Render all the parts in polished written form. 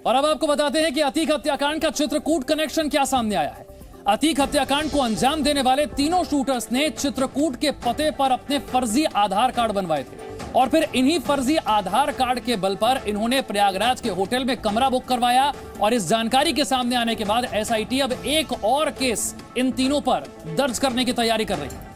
और अब आपको बताते हैं कि अतीक हत्याकांड का चित्रकूट कनेक्शन क्या सामने आया है। अतीक हत्याकांड को अंजाम देने वाले तीनों शूटर्स ने चित्रकूट के पते पर अपने फर्जी आधार कार्ड बनवाए थे और फिर इन्हीं फर्जी आधार कार्ड के बल पर इन्होंने प्रयागराज के होटल में कमरा बुक करवाया। और इस जानकारी के सामने आने के बाद एसआईटी अब एक और केस इन तीनों पर दर्ज करने की तैयारी कर रही है।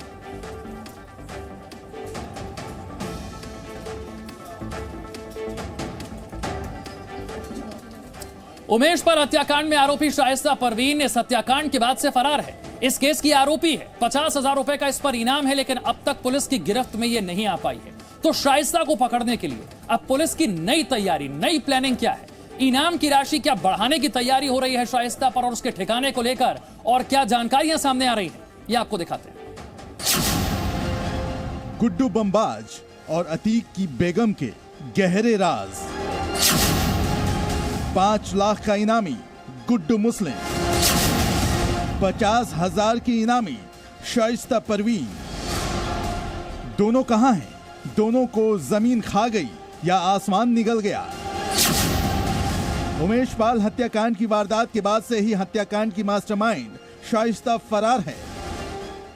उमेश पाल हत्याकांड में आरोपी शाइस्ता परवीन इस हत्याकांड के बाद से फरार है। इस केस की आरोपी है। 50,000 रुपए का इस पर इनाम है, लेकिन अब तक पुलिस की गिरफ्त में यह नहीं आ पाई है। तो शाइस्ता को पकड़ने के लिए अब पुलिस की नई तैयारी, नई प्लानिंग क्या है? इनाम की राशि क्या बढ़ाने की तैयारी हो रही है शाइस्ता पर और उसके ठिकाने को लेकर, और क्या जानकारियां सामने आ रही हैं, ये आपको दिखाते हैं। गुड्डू बमबाज और अतीक की बेगम के गहरे राज। 5 लाख का इनामी गुड्डू मुस्लिम, 50,000 की इनामी शाइस्ता परवीन। दोनों कहां हैं? दोनों को जमीन खा गई या आसमान निगल गया? उमेश पाल हत्याकांड की वारदात के बाद से ही हत्याकांड की मास्टरमाइंड शाइस्ता फरार है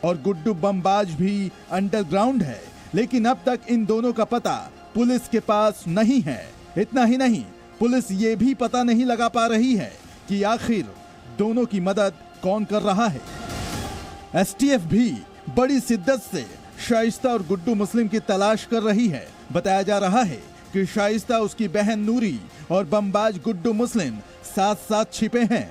और गुड्डू बमबाज भी अंडरग्राउंड है, लेकिन अब तक इन दोनों का पता पुलिस के पास नहीं है। इतना ही नहीं, पुलिस ये भी पता नहीं लगा पा रही है कि आखिर दोनों की मदद कौन कर रहा है। एसटीएफ भी बड़ी शिद्दत से शाइस्ता और गुड्डू मुस्लिम की तलाश कर रही है। बताया जा रहा है कि शाइस्ता, उसकी बहन नूरी और बमबाज गुड्डू मुस्लिम साथ साथ छिपे हैं।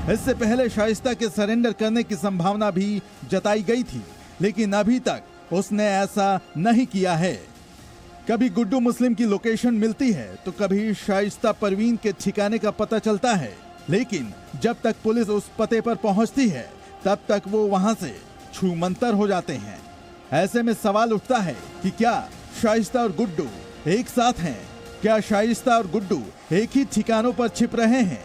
इससे पहले शाइस्ता के सरेंडर करने की संभावना भी जताई गई थी, लेकिन अभी तक उसने ऐसा नहीं किया है। कभी गुड्डू मुस्लिम की लोकेशन मिलती है तो कभी शाइस्ता परवीन के ठिकाने का पता चलता है, लेकिन जब तक पुलिस उस पते पर पहुंचती है तब तक वो वहां से छूमंतर हो जाते हैं। ऐसे में सवाल उठता है कि क्या शाइस्ता और गुड्डू एक साथ हैं? क्या शाइस्ता और गुड्डू एक ही ठिकानों पर छिप रहे हैं?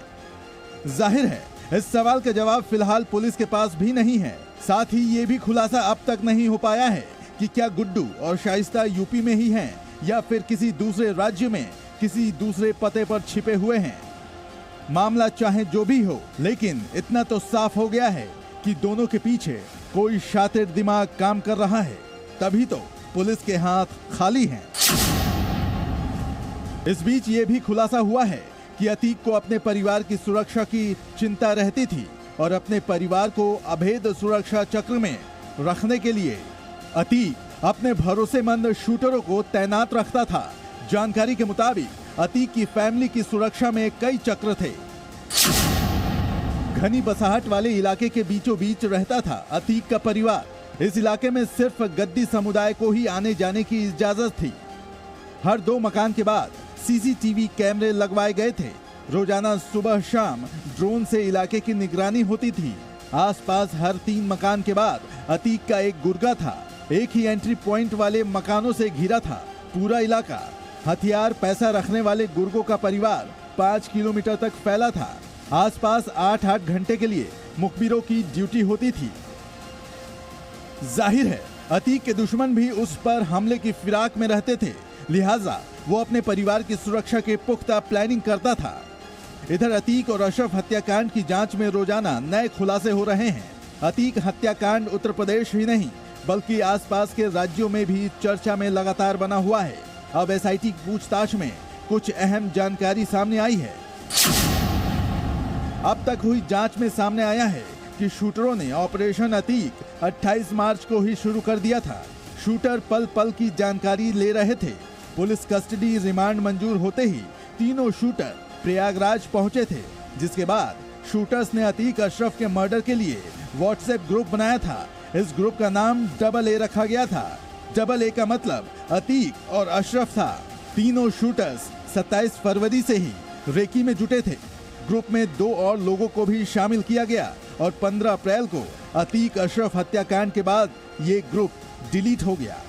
जाहिर है इस सवाल का जवाब फिलहाल पुलिस के पास भी नहीं है। साथ ही ये भी खुलासा अब तक नहीं हो पाया है कि क्या गुड्डू और शाइस्ता यूपी में ही हैं या फिर किसी दूसरे राज्य में किसी दूसरे पते पर छिपे हुए हैं। मामला चाहे जो भी हो, लेकिन इतना तो साफ हो गया है कि दोनों के पीछे कोई शातिर दिमाग काम कर रहा है, तभी तो पुलिस के हाथ खाली हैं। इस बीच ये भी खुलासा हुआ है कि अतीक को अपने परिवार की सुरक्षा की चिंता रहती थी और अपने परिवार को अभेद सुरक्षा चक्र में रखने के लिए अतीक अपने भरोसेमंद शूटरों को तैनात रखता था। जानकारी के मुताबिक अतीक की फैमिली की सुरक्षा में कई चक्र थे। घनी बसाहट वाले इलाके के बीचों बीच रहता था अतीक का परिवार। इस इलाके में सिर्फ गद्दी समुदाय को ही आने जाने की इजाजत थी। हर 2 मकान के बाद सीसीटीवी कैमरे लगवाए गए थे। रोजाना सुबह शाम ड्रोन से इलाके की निगरानी होती थी। आसपास हर 3 मकान के बाद अतीक का एक गुर्गा था। एक ही एंट्री पॉइंट वाले मकानों से घिरा था पूरा इलाका। हथियार पैसा रखने वाले गुर्गों का परिवार 5 किलोमीटर तक फैला था। आसपास 8-8 घंटे के लिए मुखबिरों की ड्यूटी होती थी। जाहिर है अतीक के दुश्मन भी उस पर हमले की फिराक में रहते थे, लिहाजा वो अपने परिवार की सुरक्षा के पुख्ता प्लानिंग करता था। इधर अतीक और अशरफ हत्याकांड की जांच में रोजाना नए खुलासे हो रहे हैं। अतीक हत्याकांड उत्तर प्रदेश ही नहीं बल्कि आसपास के राज्यों में भी चर्चा में लगातार बना हुआ है। अब एसआईटी की पूछताछ में कुछ अहम जानकारी सामने आई है। अब तक हुई जांच में सामने आया है कि शूटरों ने ऑपरेशन अतीक 28 मार्च को ही शुरू कर दिया था। शूटर पल पल की जानकारी ले रहे थे। पुलिस कस्टडी रिमांड मंजूर होते ही तीनों शूटर प्रयागराज पहुंचे थे, जिसके बाद शूटर्स ने अतीक अशरफ के मर्डर के लिए व्हाट्सएप ग्रुप बनाया था। इस ग्रुप का नाम डबल ए रखा गया था। डबल ए का मतलब अतीक और अशरफ था। तीनों शूटर्स 27 फरवरी से ही रेकी में जुटे थे। ग्रुप में 2 और लोगों को भी शामिल किया गया और 15 अप्रैल को अतीक अशरफ हत्याकांड के बाद ये ग्रुप डिलीट हो गया।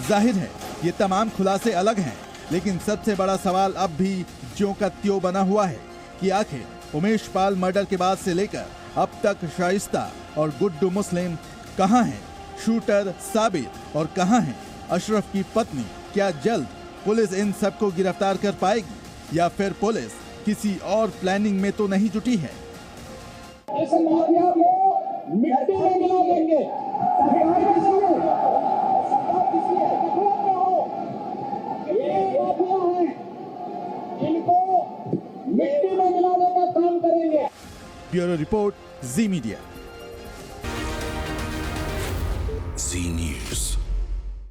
जाहिर है ये तमाम खुलासे अलग हैं, लेकिन सबसे बड़ा सवाल अब भी ज्यों का त्यों बना हुआ है कि आखिर उमेश पाल मर्डर के बाद से लेकर अब तक शाइस्ता और गुड्डू मुस्लिम कहां हैं? शूटर साबित और कहां हैं अशरफ की पत्नी? क्या जल्द पुलिस इन सबको गिरफ्तार कर पाएगी या फिर पुलिस किसी और प्लानिंग में तो नहीं जुटी है? इस माफिया को मिट्टी में मिला देंगे। सरकार किसी है, दखलत में हो, ये माफिया हैं, इनको मिट्टी में मिलाने का काम करेंगे। ब्यूरो रिपोर्ट, जी मीडिया। Z News.